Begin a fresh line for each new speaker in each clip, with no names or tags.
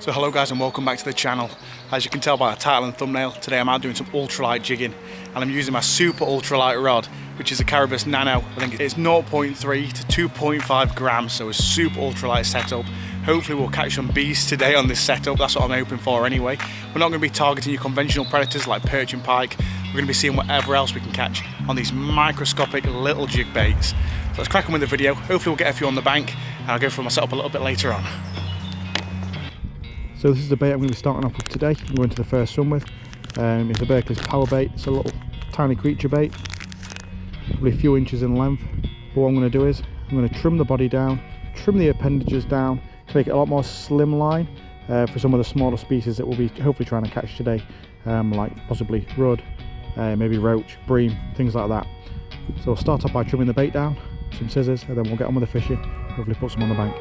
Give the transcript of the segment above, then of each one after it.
So hello guys and welcome back to the channel. As you can tell by the title and thumbnail, today I'm out doing some ultralight jigging and I'm using my super ultralight rod, which is a Caribus Nano. I think it's 0.3 to 2.5 grams, so a super ultralight setup. Hopefully we'll catch some beasts today on this setup, that's what I'm hoping for anyway. We're not going to be targeting your conventional predators like perch and pike. We're going to be seeing whatever else we can catch on these microscopic little jig baits. So let's crack on with the video. Hopefully we'll get a few on the bank and I'll go through my setup a little bit later on.
So this is the bait I'm going to be starting off with today. I'm going to the first swim with. It's a Berkeley's power bait. It's a little tiny creature bait, probably a few inches in length. But what I'm going to do is I'm going to trim the body down, trim the appendages down to make it a lot more slimline for some of the smaller species that we'll be hopefully trying to catch today, like possibly rudd, maybe roach, bream, things like that. So we'll start off by trimming the bait down, some scissors, and then we'll get on with the fishing, hopefully put some on the bank.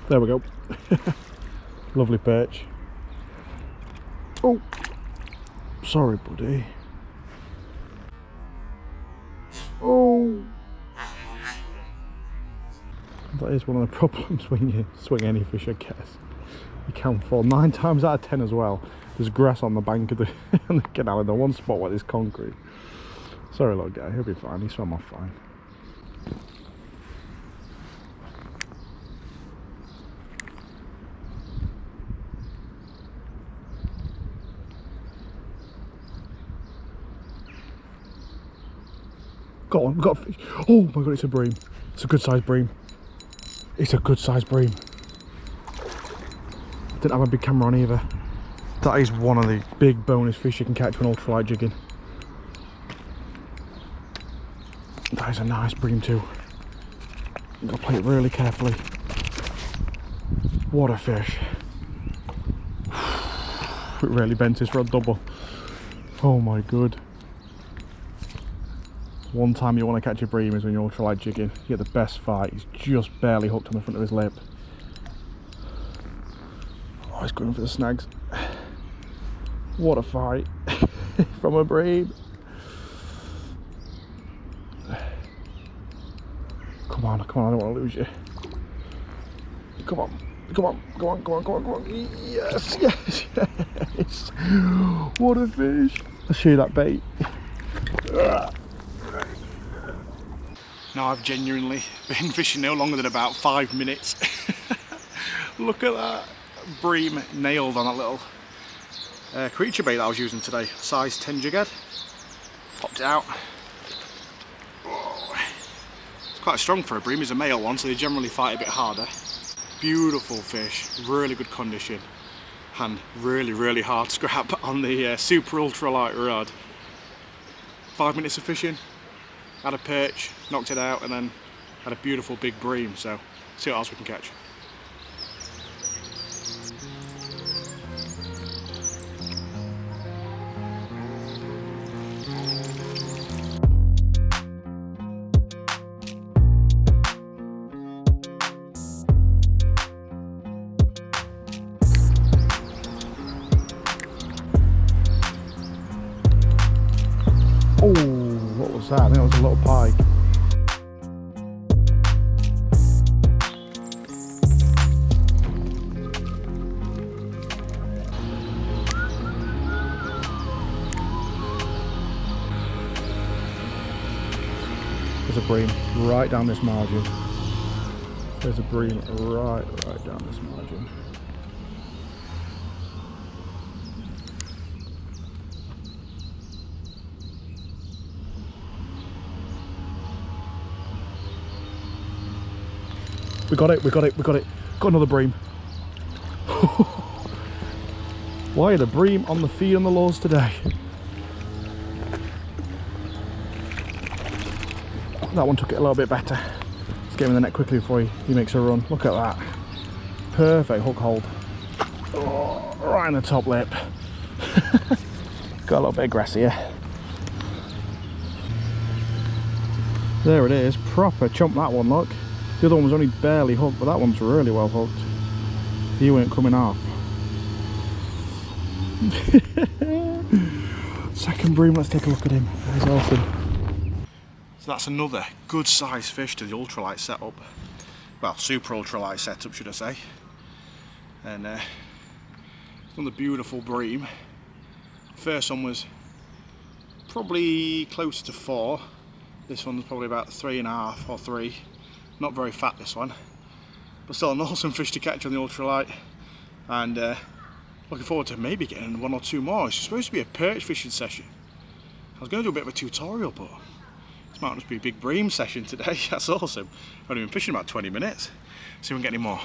There we go. Lovely perch. Oh, sorry buddy. Oh, that is one of the problems when you swing any fish, I guess. You can fall 9 times out of 10 as well. There's grass on the bank of the, the canal in the one spot where there's concrete. Sorry little guy, he'll be fine, he swam off fine. Got one, we've got a fish. Oh my god, it's a bream. It's a good sized bream. It's a good sized bream. Didn't have a big camera on either. That is one of the big bonus fish you can catch when ultralight jigging. That is a nice bream too. You've got to play it really carefully. What a fish. It really bent his rod double. Oh my god. One time you want to catch a bream is when you're ultralight jigging. You get the best fight. He's just barely hooked on the front of his lip. Oh, he's going for the snags. What a fight from a bream. Come on, come on, I don't want to lose you. Come on, come on, come on, come on, come on, come on. Yes, yes, yes. What a fish. I'll show you that bait.
Now I've genuinely been fishing no longer than about 5 minutes. Look at that bream nailed on that little creature bait that I was using today. Size 10 jig head. Popped it out. Oh. It's quite strong for a bream. It's a male one, so they generally fight a bit harder. Beautiful fish, really good condition, and really hard scrap on the super ultralight rod. 5 minutes of fishing. Had a perch, knocked it out, and then had a beautiful big bream, so see what else we can catch.
Oh, what was that? I think that was a little pike. There's a bream right down this margin. There's a bream right down this margin. We got it, we got it, we got it. Got another bream. Why are the bream on the feed on the lures today? That one took it a little bit better. Let's get him in the net quickly before he makes a run. Look at that. Perfect hook hold. Oh, right in the top lip. Got a little bit of grass here. There it is, proper chump that one, look. The other one was only barely hooked, but that one's really well hooked. You ain't coming off. Second bream, let's take a look at him. He's awesome.
So that's another good sized fish to the ultralight setup. Well, super ultralight setup, should I say. And another beautiful bream. First one was probably closer to 4. This one's probably about 3.5 or 3. Not very fat, this one, but still an awesome fish to catch on the ultralight. And looking forward to maybe getting 1 or 2 more. It's supposed to be a perch fishing session. I was going to do a bit of a tutorial, but this might just be a big bream session today. That's awesome. I've only been fishing about 20 minutes. See if we can get any more.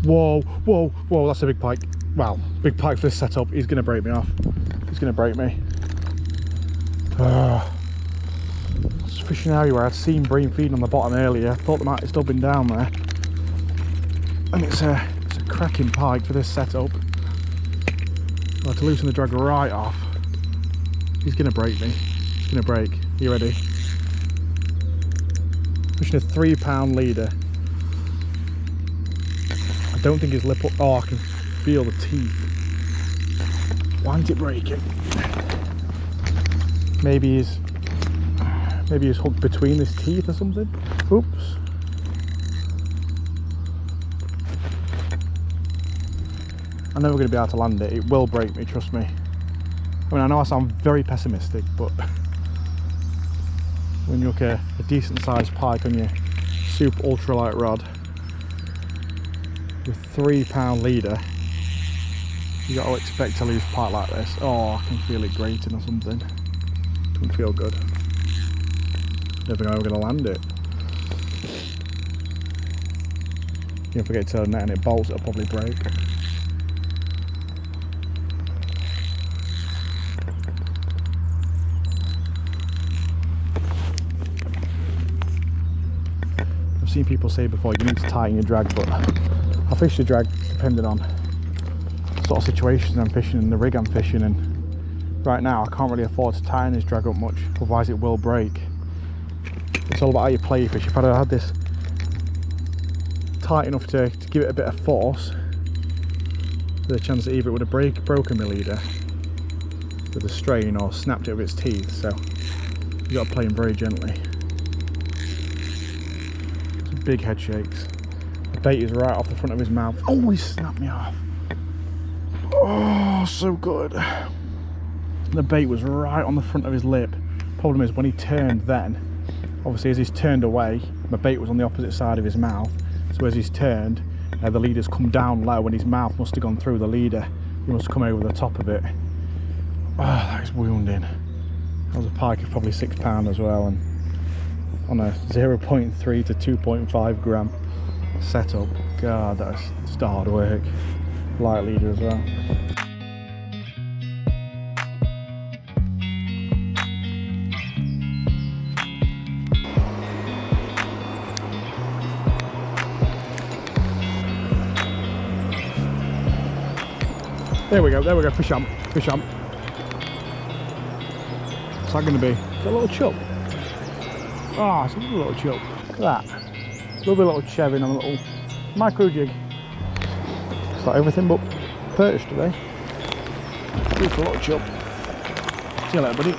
Whoa, whoa, whoa, that's a big pike. Well, big pike for this setup. He's going to break me off. He's going to break me. It's a fishing area where I'd seen bream feeding on the bottom earlier. Thought they might have still been down there. And it's a cracking pike for this setup. I'll have to loosen the drag right off. He's going to break me. He's going to break. Are you ready? Fishing a 3-pound leader. I don't think his lip up. Oh, I can feel the teeth. Why isn't it breaking? Maybe he's hooked between his teeth or something. Oops. I'm never going to be able to land it. It will break me, trust me. I mean, I know I sound very pessimistic, but when you look at a decent sized pike on your super ultralight rod with 3-pound leader, you got to expect to lose pike like this. Oh, I can feel it grating or something. Doesn't feel good. Never know how I'm going to land it. If I get to the net and it bolts, it'll probably break. I've seen people say before you need to tighten your drag, but I fish the drag depending on sort of situations I'm fishing and the rig I'm fishing, and right now I can't really afford to tighten this drag up much, otherwise it will break. It's all about how you play your fish. If I'd have had this tight enough to give it a bit of force, there's a chance that either it would have broken my leader with a strain or snapped it with its teeth, so you've got to play him very gently. Some big head shakes. The bait is right off the front of his mouth. Oh, he snapped me off. Oh, so good. The bait was right on the front of his lip. Problem is, when he turned then, obviously as he's turned away, my bait was on the opposite side of his mouth. So as he's turned, the leader's come down low and his mouth must have gone through the leader. He must have come over the top of it. Oh, that is wounding. That was a pike of probably 6 pound as well, and on a 0.3 to 2.5 gram setup. God, that's just hard work. Light leader as well. There we go, fish on, fish on. What's that going to be? It's a little chub. Ah, oh, it's a little chub. Look at that. Lovely little chevin on a little micro jig. It's like everything but perch today. It's a little chub. See you later, buddy.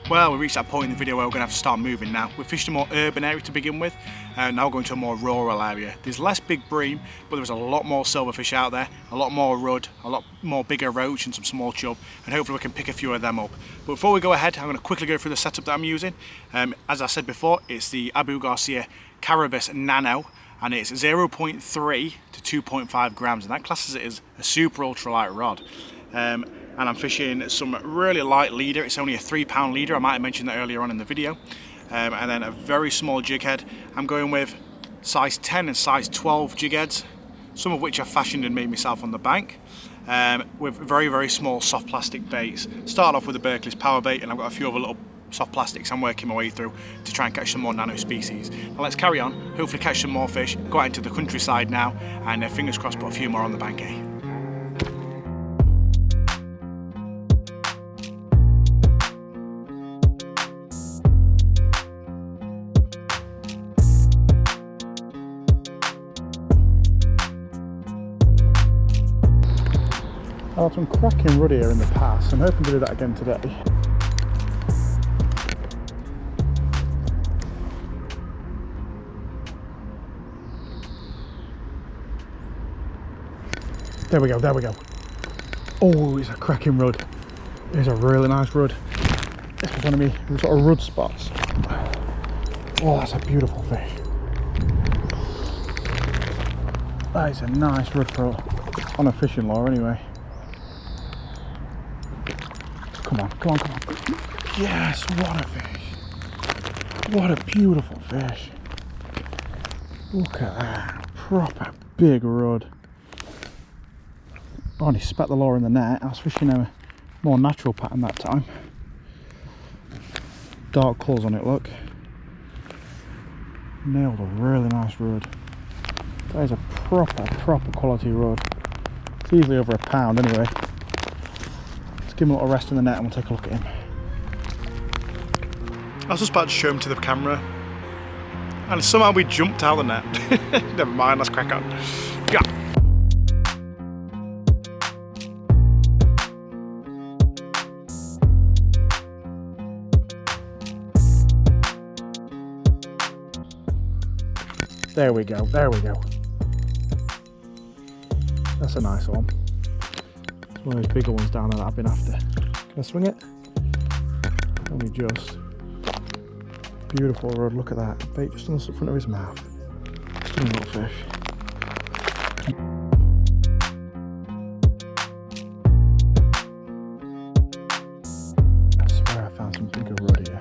Well, we reached that point in the video where we're going to have to start moving now. We fished a more urban area to begin with, and now we're going to a more rural area. There's less big bream, but there's a lot more silverfish out there, a lot more rudd, a lot more bigger roach and some small chub, and hopefully we can pick a few of them up. But before we go ahead, I'm going to quickly go through the setup that I'm using. As I said before, it's the Abu Garcia Caribus Nano. and it's 0.3 to 2.5 grams, and that classes it as a super ultra light rod. And I'm fishing some really light leader. It's only a 3-pound leader. I might have mentioned that earlier on in the video. And then a very small jig head. I'm going with size 10 and size 12 jig heads, some of which I've fashioned and made myself on the bank, with very, very small soft plastic baits. Start off with the Berkeley's power bait, and I've got a few other little soft plastics I'm working my way through to try and catch some more nano species. Now let's carry on, hopefully catch some more fish, go out into the countryside now, and fingers crossed put a few more on the bank, eh?
I've had some cracking rud here in the past. I'm hoping to do that again today. There we go, there we go. Oh, it's a cracking rud. It's a really nice rud. This was one of my sort of rud spots. Oh, that's a beautiful fish. That is a nice rud for on a fishing lure anyway. Come on, come on, come on. Yes, what a fish. What a beautiful fish. Look at that. Proper big rud. Oh, and he spat the lure in the net. I was fishing a more natural pattern that time. Dark colours on it, look. Nailed a really nice rud. That is a proper quality rud. It's easily over a pound anyway. Let's give him a little rest in the net and we'll take a look at him.
I was just about to show him to the camera, and somehow we jumped out of the net. Never mind, let's crack on. Yeah.
There we go, there we go. That's a nice one. It's one of those bigger ones down there that I've been after. Can I swing it? Only just. Beautiful rod, look at that. Bait just on the front of his mouth. Stunning little fish. I swear I found some bigger rod here.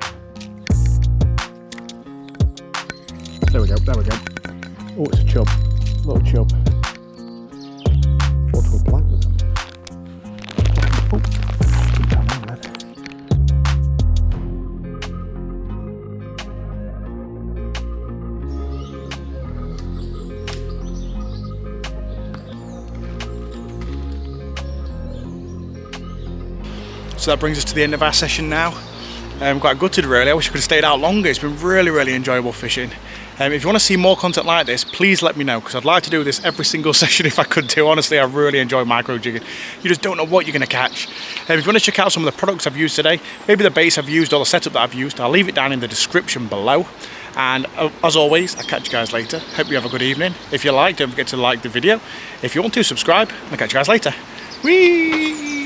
There we go, there we go. Oh, it's a chub. Little chub. Thought to a black with them. Oh, keep down my lead.
So that brings us to the end of our session now. I'm quite gutted really. I wish I could have stayed out longer. It's been really enjoyable fishing. If you want to see more content like this, please let me know, because I'd like to do this every single session if I could do. Honestly, I really enjoy micro jigging. You just don't know what you're going to catch. If you want to check out some of the products I've used today, maybe the baits I've used or the setup that I've used, I'll leave it down in the description below. And as always, I'll catch you guys later. Hope you have a good evening. If you like, don't forget to like the video. If you want to, subscribe. I'll catch you guys later. Whee!